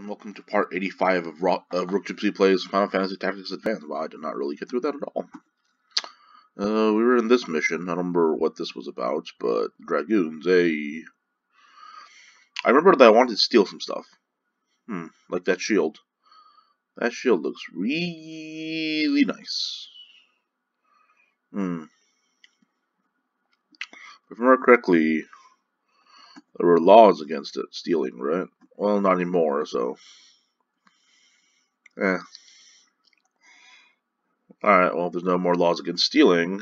Welcome to part 85 of RookGypsy Plays Final Fantasy Tactics Advance. Well, I did not really get through that at all. We were in this mission. I don't remember what this was about, but Dragoons, I remember that I wanted to steal some stuff. Like that shield. That shield looks really nice. If I remember correctly, there were laws against it, stealing, right? Well, not anymore, so... Alright, well, if there's no more laws against stealing,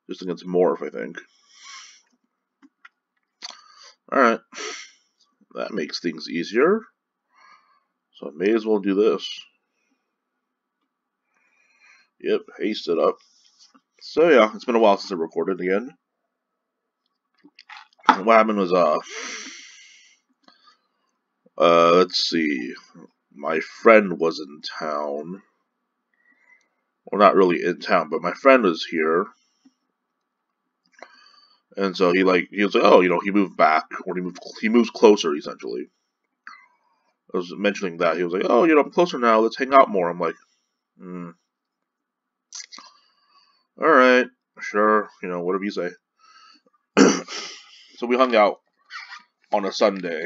just against morph, I think. Alright, that makes things easier. So I may as well do this. Yep, haste it up. So yeah, it's been a while since I recorded again. What happened was, let's see. My friend was in town. Well, not really in town, but my friend was here. And so he was like, oh, he moved back, or he moves closer, essentially. I was mentioning that. He was like, oh, I'm closer now, let's hang out more. I'm like, alright, sure, whatever you say. So we hung out on a Sunday.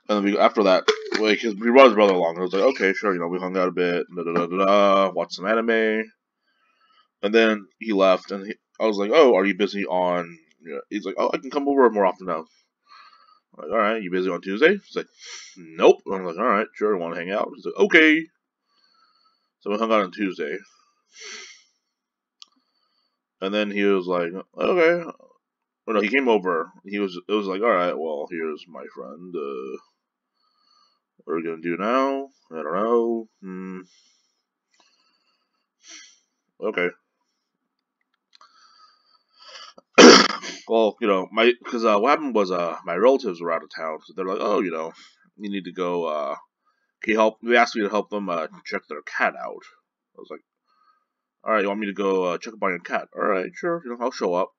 And then after that, like, we brought his brother along. I was like, okay, sure, we hung out a bit, watched some anime. And then he left, and I was like, oh, are you busy on... He's like, oh, I can come over more often now. I'm like, alright, you busy on Tuesday? He's like, nope. I'm like, alright, sure, you want to hang out? He's like, okay. So we hung out on Tuesday. And then he was like, okay. Well, no, he came over. It was like, alright, well, here's my friend. What are we gonna do now? I don't know. Okay. Well, because what happened was, my relatives were out of town, so they're like, oh, you need to go, can you help? They asked me to help them, check their cat out. I was like, alright, you want me to go, check up on your cat? Alright, sure, I'll show up.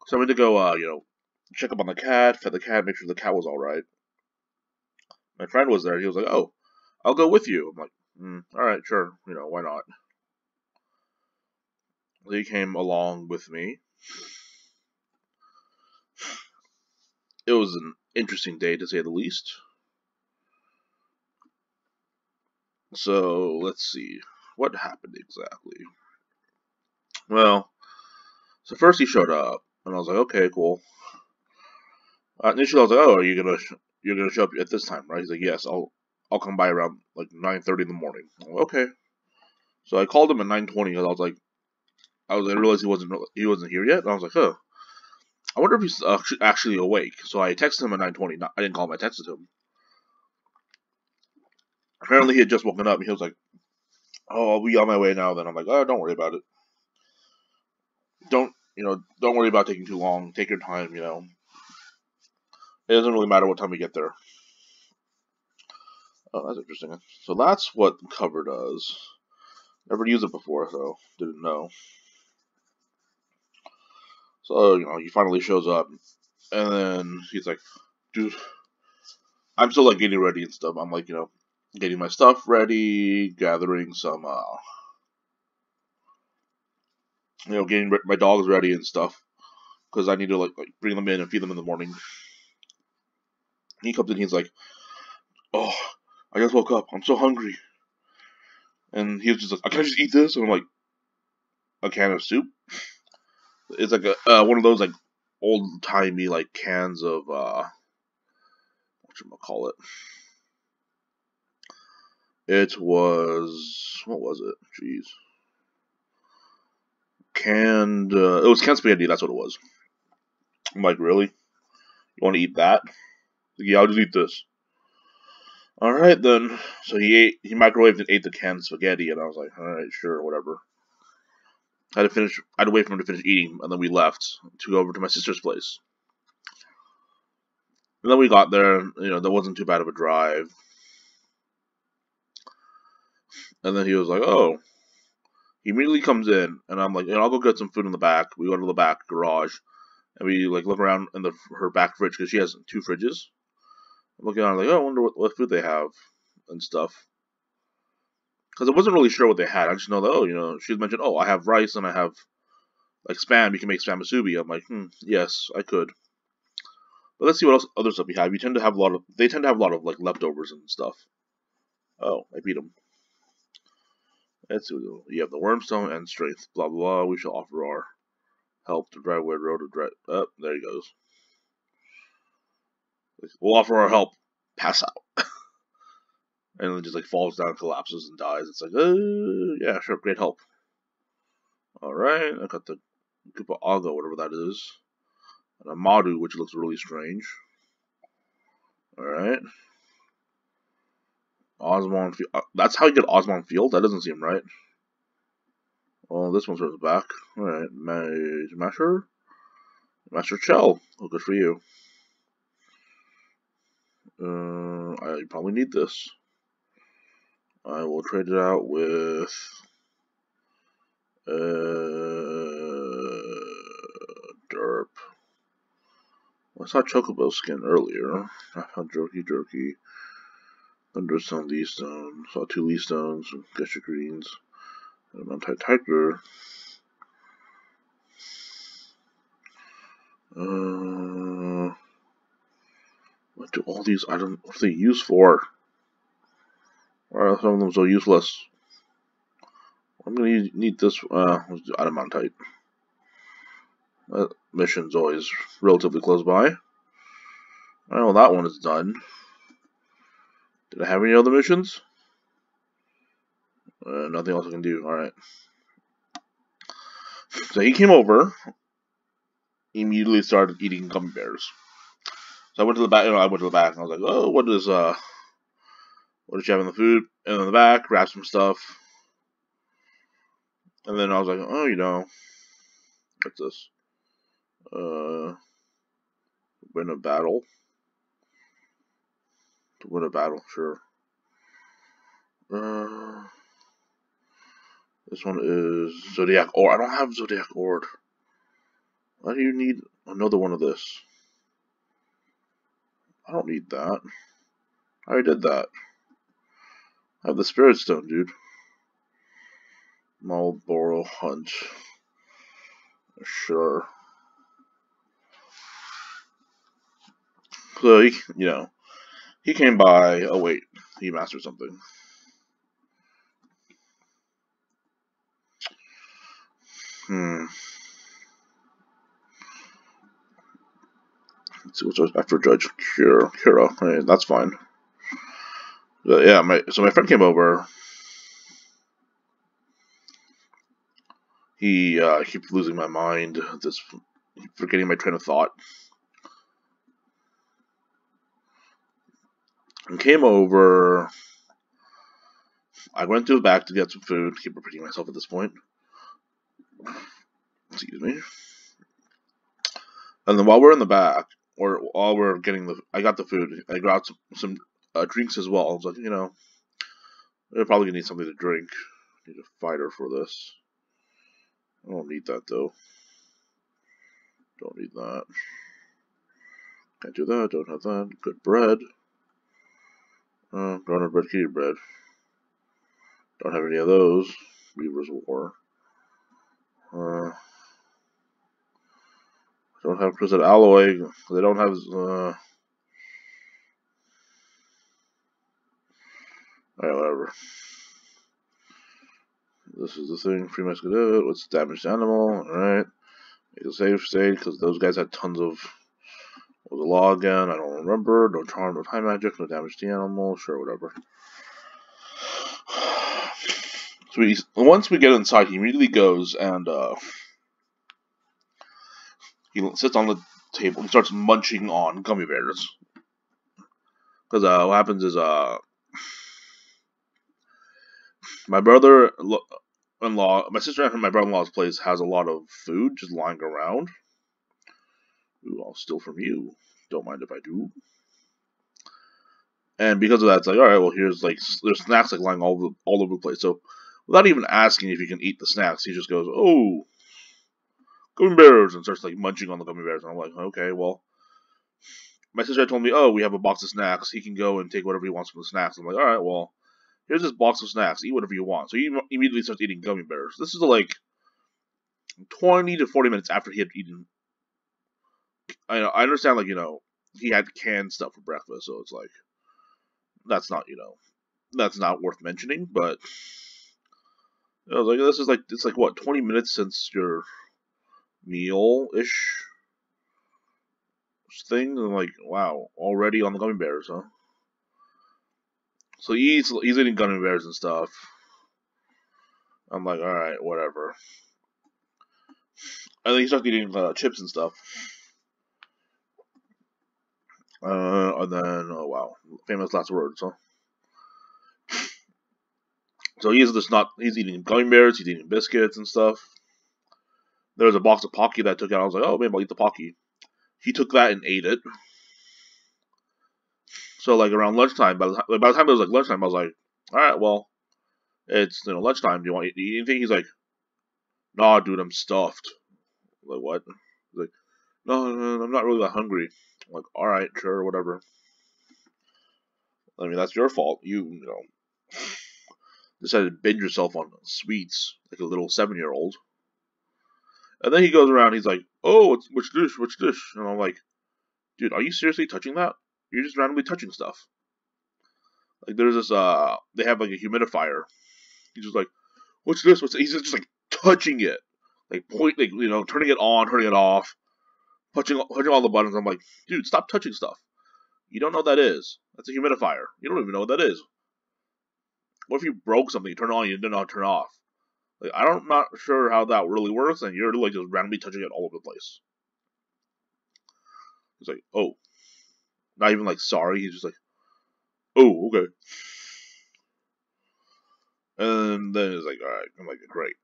So I went to go, check up on the cat, fed the cat, make sure the cat was alright. My friend was there, he was like, oh, I'll go with you. I'm like, alright, sure, why not? He came along with me. It was an interesting day, to say the least. So, let's see. What happened exactly? Well, so first he showed up, and I was like, okay, cool. Initially I was like, oh, you're gonna show up at this time, right? He's like, yes, I'll come by around, like, 9:30 in the morning. I'm like, okay. So I called him at 9:20, because I realized he wasn't here yet, and I was like, huh. I wonder if he's actually awake. So I texted him at 9:20. I didn't call him, I texted him. Apparently he had just woken up, and he was like, oh, I'll be on my way now then. I'm like, oh, don't worry about it. Don't worry about taking too long. Take your time, It doesn't really matter what time we get there. Oh, that's interesting. So that's what the cover does. Never used it before, so didn't know. So, he finally shows up, and then he's like, dude, I'm still, like, getting ready and stuff. I'm like, getting my stuff ready, gathering some, getting my dogs ready and stuff, because I need to, like bring them in and feed them in the morning. He comes in, he's like, oh, I just woke up, I'm so hungry. And he was just like, can I just eat this? And I'm like, a can of soup? It's like a one of those, like, old-timey, like, cans of, whatchamacallit. It was, what was it? Jeez. It was canned spaghetti, that's what it was. I'm like, really? You want to eat that? Like, yeah, I'll just eat this. Alright then. So he microwaved and ate the canned spaghetti, and I was like, alright, sure, whatever. I had to wait for him to finish eating, and then we left to go over to my sister's place. And then we got there, and, that wasn't too bad of a drive. And then he was like, oh. He immediately comes in, and I'm like, I'll go get some food in the back. We go to the back garage, And we like look around in her back fridge because she has 2 fridges. I'm looking around like, oh, I wonder what food they have and stuff. Because I wasn't really sure what they had. I just know that, oh, you know, she mentioned, oh, I have rice and I have like spam. You can make spam musubi. I'm like, yes, I could. But let's see what else other stuff we have. They tend to have a lot of like leftovers and stuff. Oh, I beat them. Let's see. You have the wormstone and strength. Blah blah blah. We shall offer our help to drive away the road to drive. Oh, there he goes. We'll offer our help. Pass out. And then just like falls down, collapses, and dies. It's like, yeah, sure, great help. Alright, I got the Koopa Aga, whatever that is. And a Madu, which looks really strange. Alright. Osmond Field. That's how you get Osmond Field? That doesn't seem right. Oh, this one's towards the back. Alright, Master Chell. Oh, good for you. I probably need this. I will trade it out with derp. I saw Chocobo skin earlier. I found Jerky. Thunderstone, Leaf Stone. Saw 2 Leaf Stones, Gesture Greens, and a Mount Tiger. What do all these items, what are they used for? Why are some of them so useless? I'm gonna need this, let's do Adamantite. Mission's always relatively close by. Alright, well that one is done. Did I have any other missions? Nothing else I can do, alright. So he came over, he immediately started eating gummy bears. So I went to the back, I went to the back and I was like, oh, what did you have in the food? And in the back, grabbed some stuff. And then I was like, oh, you know, what's this? Win a battle. To win a battle, sure. This one is Zodiac Ore. I don't have Zodiac Ore. Why do you need another one of this? I don't need that. I already did that. I have the Spirit Stone, dude. Marlboro Hunt. Sure. So, he came by. Oh, wait. He mastered something. Let's see what's after Judge Kira. Hey, that's fine. But yeah, my friend came over. He keeps losing my mind. Just forgetting my train of thought. And came over. I went to the back to get some food. Keep repeating myself at this point. Excuse me. And then while we're in the back, or while we're getting I got the food. I grabbed some drinks as well. I was like, we're probably gonna need something to drink. Need a fighter for this. I don't need that though. Don't need that. Can't do that. Don't have that. Good bread. Garner bread, kitty bread. Don't have any of those. Weaver's War. Don't have Crystal Alloy. They don't have. Alright, whatever. This is the thing. Free Muscadet. What's damaged animal? Alright. Make a safe state because those guys had tons of. What was the law again? I don't remember. No charm, no time magic, no damage to the animal. Sure, whatever. So once we get inside, he immediately goes and he sits on the table. He starts munching on gummy bears. Because what happens is my brother-in-law, my sister and my brother-in-law's place has a lot of food just lying around. Ooh, I'll steal from you. Don't mind if I do. And because of that, it's like, alright, well, there's snacks like lying all over the place. So without even asking if you can eat the snacks, he just goes, oh, gummy bears, and starts like munching on the gummy bears. And I'm like, okay, well, my sister told me, oh, we have a box of snacks. He can go and take whatever he wants from the snacks. I'm like, all right, well, here's this box of snacks. Eat whatever you want. So he immediately starts eating gummy bears. This is like 20 to 40 minutes after he had eaten. I understand, like, he had canned stuff for breakfast, so it's like, that's not worth mentioning, but I was like, it's like, what, 20 minutes since your meal-ish thing? And I'm like, wow, already on the gummy bears, huh? So he's eating gummy bears and stuff. I'm like, alright, whatever. And then he starts eating chips and stuff. And then, oh wow, famous last words, huh? So he's eating gummy bears, he's eating biscuits and stuff. There was a box of Pocky that I took out. I was like, oh, maybe I'll eat the Pocky. He took that and ate it. So, like, around lunchtime, by the time it was, like, lunchtime, I was like, alright, well, it's, lunchtime. Do you want to eat anything? He's like, nah, dude, I'm stuffed. I'm like, what? He's like, no, I'm not really that hungry. I'm like, alright, sure, whatever. I mean, that's your fault. You decided to binge yourself on sweets like a little 7-year-old. And then he goes around, he's like, oh, which dish? And I'm like, dude, are you seriously touching that? You're just randomly touching stuff. Like, there's this, they have, like, a humidifier. He's just like, what's this? He's just, like, touching it. Like, turning it on, turning it off. Punching all the buttons. I'm like, dude, stop touching stuff. You don't know what that is. That's a humidifier. You don't even know what that is. What if you broke something, you turn it on, you didn't know how to turn it off? Like, I'm not sure how that really works, and you're, like, just randomly touching it all over the place. He's like, oh. Not even, like, sorry. He's just like, oh, okay. And then he's like, alright. I'm like, great.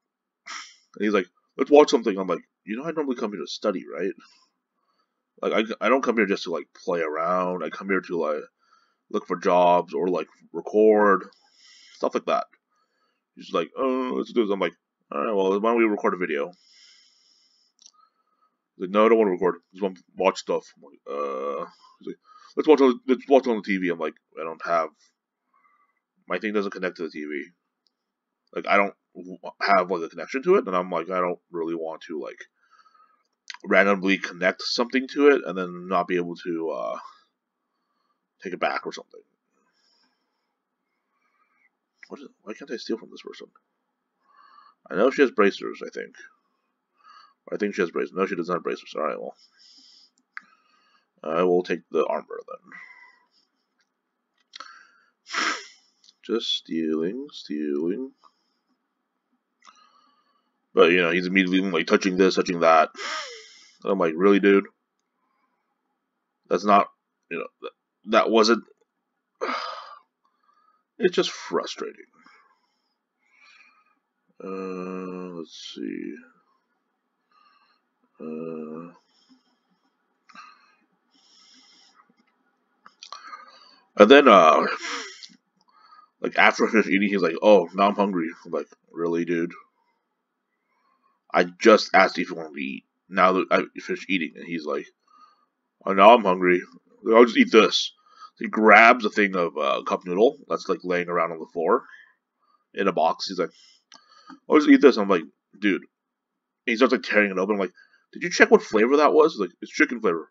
And he's like, let's watch something. I'm like, I normally come here to study, right? Like, I don't come here just to, like, play around. I come here to, like, look for jobs or, like, record. Stuff like that. He's like, oh, let's do this. I'm like, alright, well, why don't we record a video? He's like, no, I don't want to record. I just want to watch stuff. I'm like, he's like, let's watch on the TV. I'm like, I don't have, my thing doesn't connect to the TV. Like, I don't have, like, a connection to it, and I'm like, I don't really want to, like, randomly connect something to it and then not be able to take it back or something. Why can't I steal from this person? I know she has bracers, I think. I think she has bracers. No, she does not have bracers. Alright, well. I will take the armor then. Just stealing. But, he's immediately, like, touching this, touching that. And I'm like, really, dude? That's not, that wasn't... It's just frustrating. Let's see. And then, like, after I finished eating, he's like, oh, now I'm hungry. I'm like, really, dude? I just asked you if you wanted to eat. Now that I finished eating, and he's like, oh, now I'm hungry. Like, I'll just eat this. So he grabs a thing of cup noodle that's, like, laying around on the floor in a box. He's like, I'll just eat this. I'm like, dude. And he starts, like, tearing it open. I'm like, did you check what flavor that was? He's like, it's chicken flavor.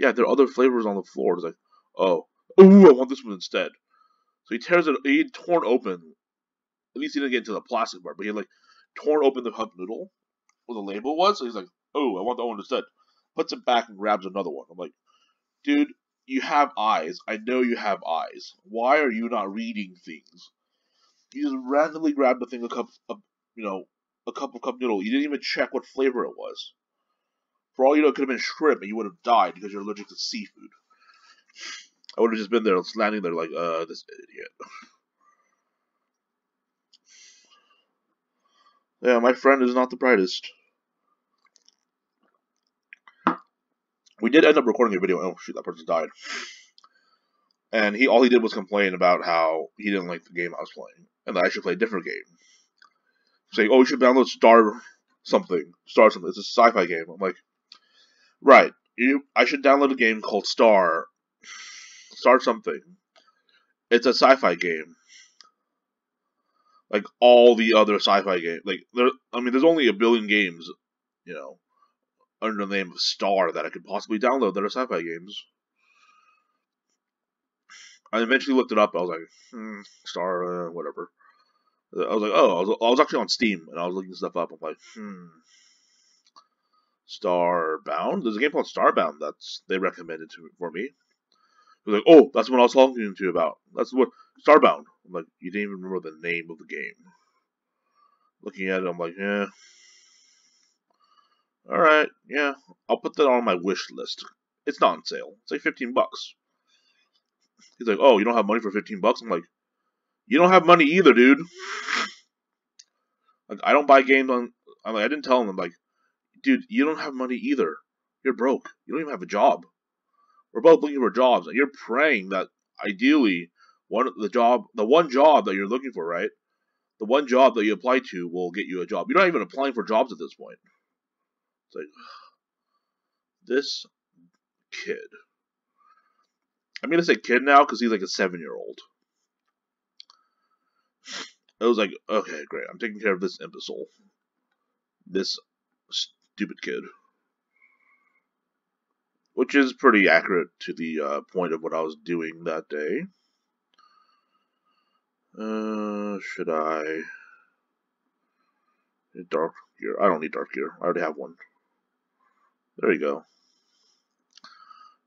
Yeah, there are other flavors on the floor. He's like, oh. Ooh, I want this one instead. So he tears it. He had torn open. At least he didn't get into the plastic part, but he had, like, torn open the cup noodle where the label was. So he's like, oh, I want that one instead. Puts it back and grabs another one. I'm like, dude, you have eyes. I know you have eyes. Why are you not reading things? You just randomly grabbed a thing, a cup of cup noodle. You didn't even check what flavor it was. For all you know, it could have been shrimp, and you would have died because you're allergic to seafood. I would have just been there, standing there like, this idiot. Yeah, my friend is not the brightest. We did end up recording a video. Oh, shoot, that person died. And all he did was complain about how he didn't like the game I was playing, and that I should play a different game. Saying, oh, you should download Star something. Start something. It's a sci-fi game. I'm like, right. I should download a game called Start something. It's a sci-fi game. Like all the other sci-fi games. Like there's only a billion games, you know, under the name of Star that I could possibly download that are sci-fi games. I eventually looked it up. I was like, Star, whatever. I was like, oh, I was actually on Steam and I was looking stuff up. I'm like, Starbound. There's a game called Starbound they recommended for me. It was like, oh, that's what I was talking to you about. That's what Starbound. I'm like, you didn't even remember the name of the game. Looking at it, I'm like, yeah. All right, yeah. I'll put that on my wish list. It's not on sale. It's like $15. He's like, oh, you don't have money for $15? I'm like, you don't have money either, dude. Like, I don't buy games on. I'm like, I didn't tell him. I'm like, dude, you don't have money either. You're broke. You don't even have a job. We're both looking for jobs, and you're praying that ideally the one job that you're looking for, right? The one job that you apply to will get you a job. You're not even applying for jobs at this point. It's like, this kid. I'm gonna say kid now because he's like a 7-year-old. I was like, okay, great. I'm taking care of this imbecile. This stupid kid. Which is pretty accurate to the point of what I was doing that day. Should I... Dark gear. I don't need dark gear. I already have one. There you go.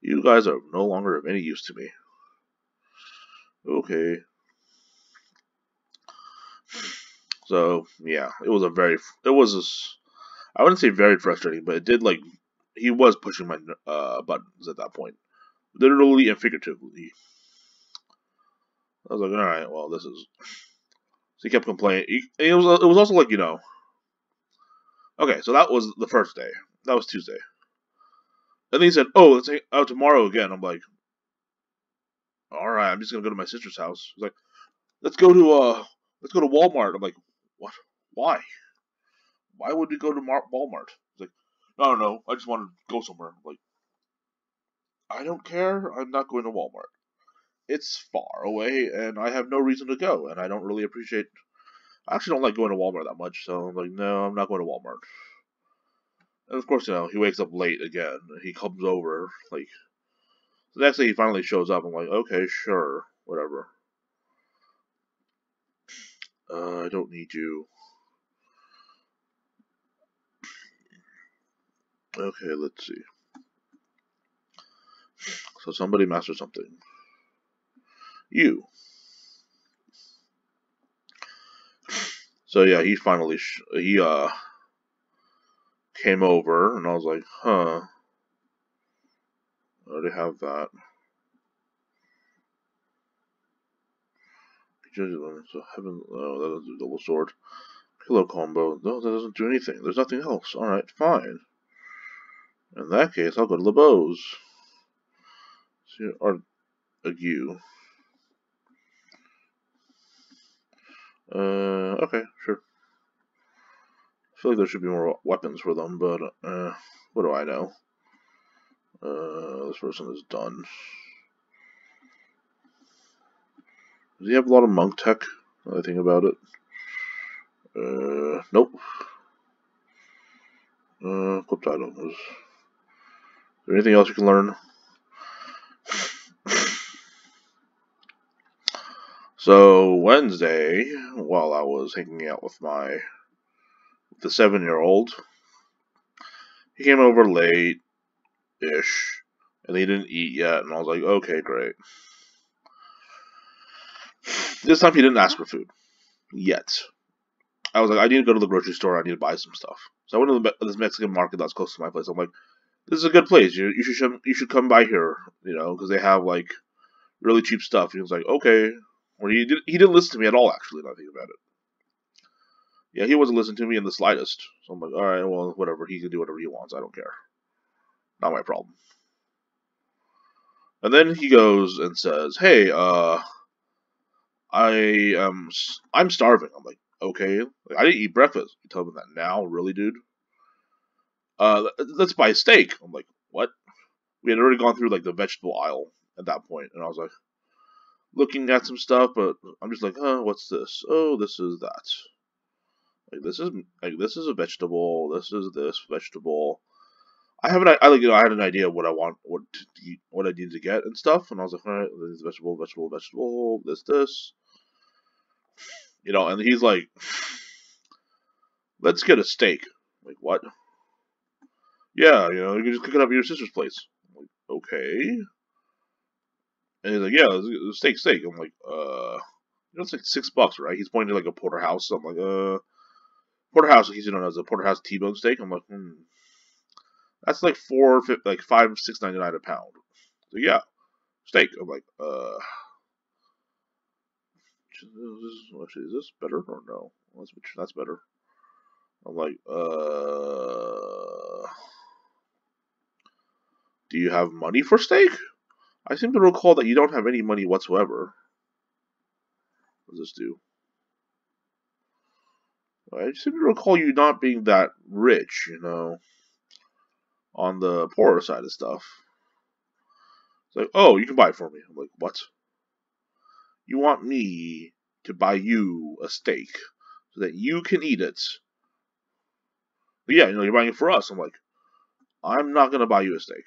You guys are no longer of any use to me. Okay. So, yeah. I wouldn't say very frustrating, but it did, like, he was pushing my buttons at that point. Literally and figuratively. I was like, alright, well, this is... So he kept complaining. It was also like, you know... Okay, so that was the first day. That was Tuesday. And then he said, oh, let's hang out tomorrow again. I'm like, alright, I'm just gonna go to my sister's house. He's like, let's go to Walmart. I'm like, what? Why? Why would we go to Walmart? He's like, no, I just want to go somewhere. I'm like, I don't care. I'm not going to Walmart. It's far away, and I have no reason to go, and I don't really appreciate... I actually don't like going to Walmart that much, so I'm like, no, I'm not going to Walmart. And of course, you know, he wakes up late again, and he comes over, like... The next day he finally shows up, I'm like, okay, sure, whatever. I don't need you. Okay, let's see. So somebody mastered something. You. So yeah, he finally came over, and I was like, huh. I already have that. So heaven, oh, that doesn't do double sword. Pillow combo. No, that doesn't do anything. There's nothing else. Alright, fine. In that case, I'll go to LeBeau's. See, or you. Okay, sure. I feel like there should be more weapons for them, but, what do I know? This person is done. Does he have a lot of monk tech? I think about it. Nope. Equipped items. Is there anything else you can learn? So Wednesday, while I was hanging out with the 7-year-old, he came over late-ish, and he didn't eat yet, and I was like, okay, great. This time he didn't ask for food. Yet. I was like, I need to go to the grocery store, I need to buy some stuff. So I went to this Mexican market that's close to my place. I'm like, this is a good place, you should come by here, you know, because they have, like, really cheap stuff. He was like, okay. Or he didn't listen to me at all, actually, now I think about it. Yeah, he wasn't listening to me in the slightest. So I'm like, alright, well, whatever. He can do whatever he wants. I don't care. Not my problem. And then he goes and says, hey, I'm starving. I'm like, okay. Like, I didn't eat breakfast. You tell me that now? Really, dude? let's buy a steak. I'm like, what? We had already gone through like the vegetable aisle at that point, and I was like looking at some stuff, but I'm just like, what's this? Oh, this is that. This is a vegetable. This is this vegetable. I had an idea of what I want, what I needed to get and stuff, and I was like, all right, this vegetable, this, and he's like, let's get a steak. I'm like, what? Yeah, you can just cook it up at your sister's place. I'm like, okay. And he's like, yeah, steak. I'm like, it's like $6, right? He's pointing to like a porterhouse. So I'm like, porterhouse. He's as a porterhouse T-bone steak. I'm like, that's like $5.99 a pound. So yeah, steak. I'm like, actually, is this better or no? That's better. I'm like, do you have money for steak? I seem to recall that you don't have any money whatsoever. What does this do? I seem to recall you not being that rich, on the poorer side of stuff. It's like, oh, you can buy it for me. I'm like, what? You want me to buy you a steak so that you can eat it? But yeah, you're buying it for us. I'm like, I'm not gonna buy you a steak.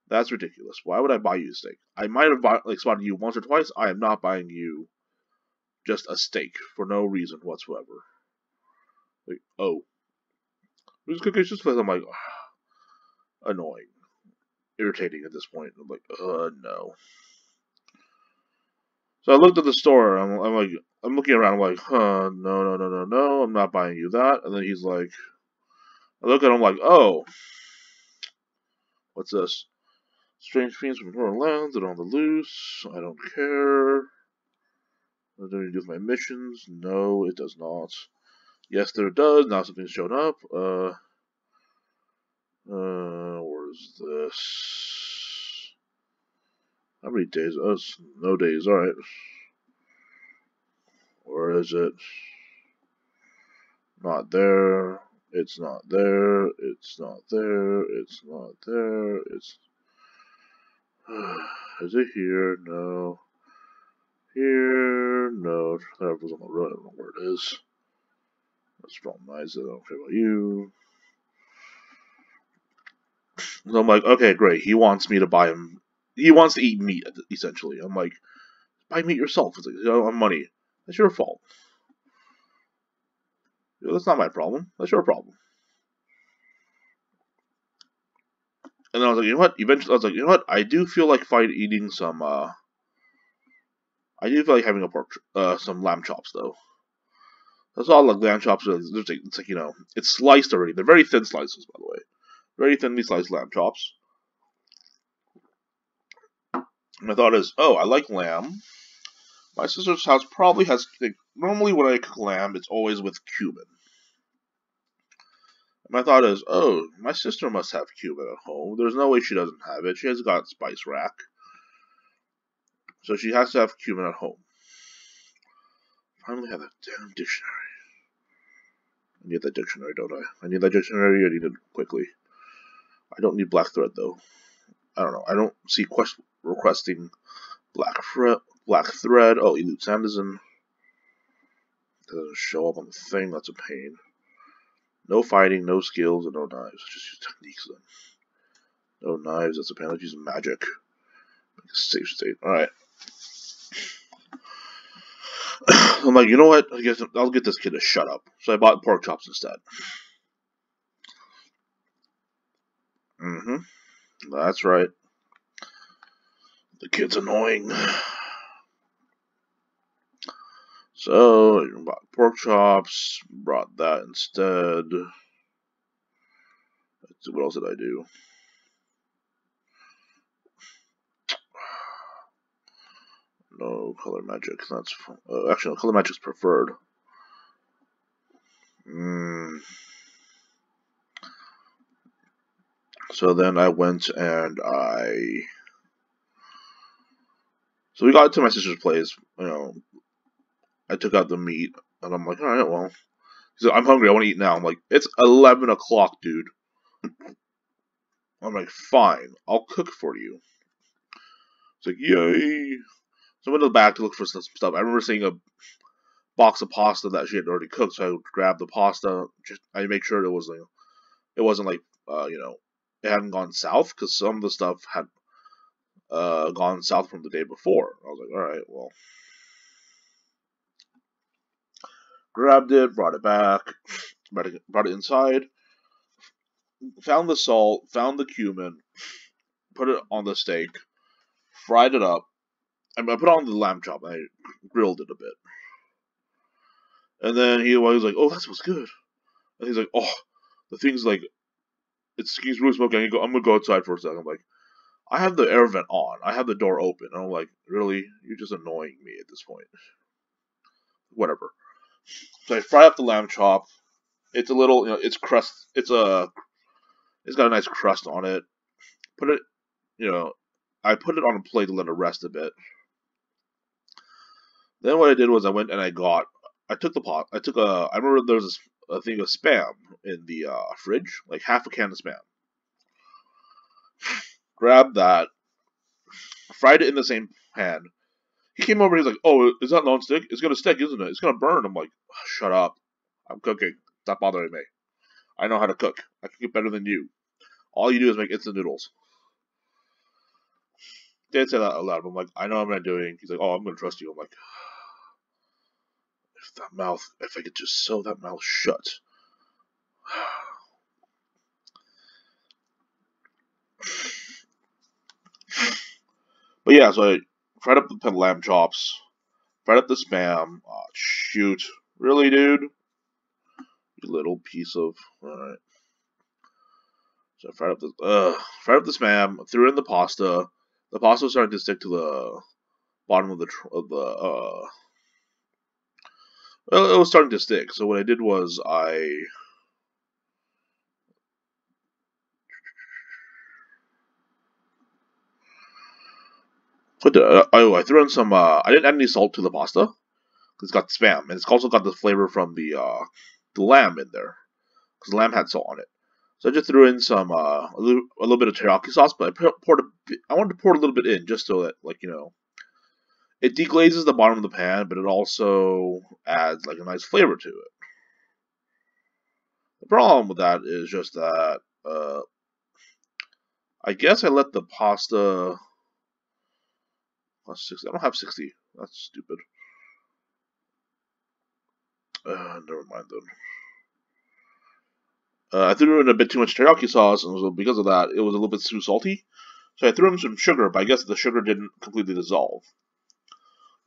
That's ridiculous. Why would I buy you a steak? I might have spotted you once or twice. I am not buying you just a steak for no reason whatsoever. Like, oh, who's cooking this place? I'm like, annoying, irritating at this point. I'm like, no. So I looked at the store. I'm looking around. I'm like, no, I'm not buying you that. And then he's like, I look at him like, oh, what's this? Strange fiends from foreign lands that are on the loose. I don't care. Does it do with my missions? No, it does not. Yes, there does. Now something's shown up. Where's this? How many days? Oh, no days. Alright. Where is it? Not there. It's not there. It's not there. It's not there. It's. Is it here? No. Here? No. That was on the road. I don't know where it is. That's probably nice. I don't care about you. So I'm like, okay, great. He wants me to buy him. He wants to eat meat, essentially. I'm like, buy meat yourself. It's like, I'm money. That's your fault. That's not my problem. That's your problem. And then I was like, you know what? Eventually, I was like, you know what? I do feel like eating some. I do feel like having some lamb chops though. That's all like lamb chops. It's like it's sliced already. They're very thin slices, by the way. Very thinly sliced lamb chops. My thought is, oh, I like lamb. My sister's house probably has. Normally, when I cook lamb, it's always with cumin. My thought is, oh, my sister must have cumin at home. There's no way she doesn't have it. She has got spice rack. So she has to have cumin at home. Finally have that damn dictionary. I need that dictionary, don't I? I need that dictionary. I need it quickly. I don't need black thread, though. I don't know. I don't see requesting black thread. Oh, elude Sanderson. Doesn't show up on the thing. That's a pain. No fighting, no skills, and no knives. Just use techniques then. No knives. That's a pain. Let's use magic. Make a safe state. Alright. I'm like, you know what? I guess I'll get this kid to shut up. So I bought pork chops instead. That's right. The kid's annoying. So I bought pork chops. Brought that instead. What else did I do? No color magic. That's actually no, color magic's preferred. So then I went and so we got to my sister's place. I took out the meat, and I'm like, all right, well, He's like, I'm hungry, I want to eat now. I'm like, it's 11 o'clock, dude. I'm like, fine, I'll cook for you. It's like, yay. So I went to the back to look for some stuff. I remember seeing a box of pasta that she had already cooked, so I would grab the pasta. I make sure it wasn't like, it hadn't gone south, because some of the stuff had gone south from the day before. I was like, alright, well. Grabbed it, brought it back, brought it inside, found the salt, found the cumin, put it on the steak, fried it up. I put it on the lamb chop, and I grilled it a bit. And then he was like, oh, that smells good. And he's like, oh, the thing's like, it's really smoky. I'm going to go outside for a second. I'm like, I have the air vent on. I have the door open. And I'm like, really? You're just annoying me at this point. Whatever. So I fry up the lamb chop. It's a little, it's crust. It's got a nice crust on it. Put it, I put it on a plate to let it rest a bit. Then what I did was I went and I took the pot. I remember there was a thing of Spam in the fridge, like half a can of Spam. Grabbed that, fried it in the same pan. He came over and he's like, oh, is that non-stick? It's gonna stick, isn't it? It's gonna burn. I'm like, shut up. I'm cooking. Stop bothering me. I know how to cook. I can cook better than you. All you do is make instant noodles. Didn't say that out loud, but I'm like, I know what I'm doing. He's like, oh, I'm gonna trust you. I'm like, if I could just sew that mouth shut. But yeah, so I fried up the lamb chops, fried up the Spam. Oh, shoot. Really, dude? You little piece of... Alright. So I fried up the Spam, threw in the pasta. The pasta was starting to stick to the bottom of well, it was starting to stick. So what I did was I threw in some, I didn't add any salt to the pasta, because it's got Spam, and it's also got the flavor from the lamb in there, because the lamb had salt on it. So I just threw in some, a little bit of teriyaki sauce, but I wanted to pour a little bit in, just so that, it deglazes the bottom of the pan, but it also adds, a nice flavor to it. The problem with that is just that, I guess I let the pasta... Plus 60. I don't have 60. That's stupid. Never mind then. I threw in a bit too much teriyaki sauce, and so because of that, it was a little bit too salty. So I threw in some sugar, but I guess the sugar didn't completely dissolve.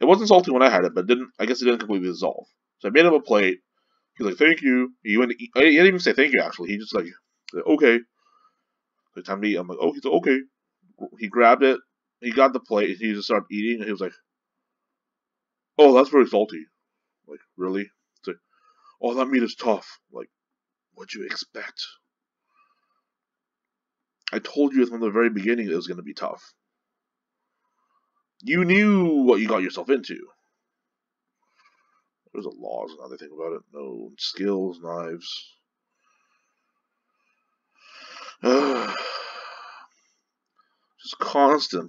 It wasn't salty when I had it, but I guess it didn't completely dissolve. So I made him a plate. He's like, thank you. He didn't even say thank you, actually. He just like, okay. So time to eat. I'm like, oh, he's like, okay. He grabbed it. He got the plate. He just started eating, and he was like, oh, that's very salty. Like, really? It's like, oh, that meat is tough. Like, what'd you expect? I told you from the very beginning it was going to be tough. You knew what you got yourself into. There's a laws, another thing about it. No skills, knives. Just constant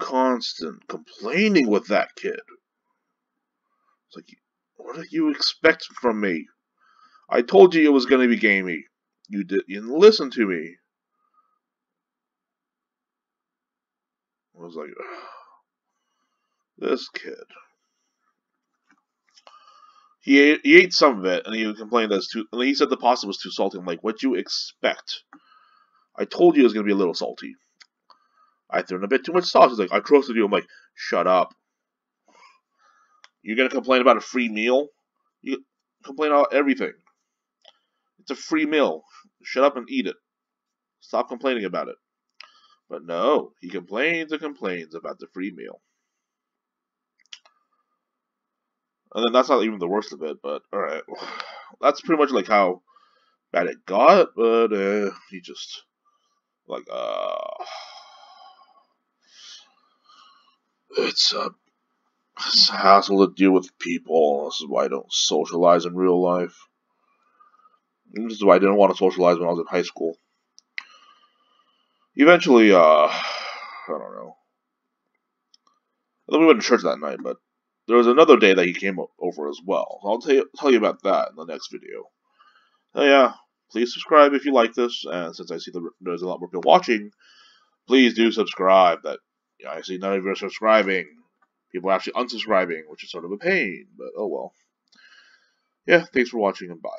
complaining with that kid. It's like, what do you expect from me? I told you it was going to be gamey. You didn't listen to me. I was like, this kid. He ate some of it, and he complained that and he said the pasta was too salty. I'm like, what'd you expect? I told you it was going to be a little salty. I threw in a bit too much sauce. He's like, I trusted you. I'm like, shut up. You're going to complain about a free meal? You complain about everything. It's a free meal. Shut up and eat it. Stop complaining about it. But no, he complains and complains about the free meal. And then that's not even the worst of it, but alright. That's pretty much like how bad it got, but he just, it's a hassle to deal with people. This is why I don't socialize in real life. And this is why I didn't want to socialize when I was in high school. Eventually, I don't know. Then we went to church that night, but there was another day that he came over as well. So I'll tell you about that in the next video. So yeah, please subscribe if you like this, and since I see there's a lot more people watching, please do subscribe. That I see none of you are subscribing. People are actually unsubscribing, which is sort of a pain, but oh well. Yeah, thanks for watching and bye.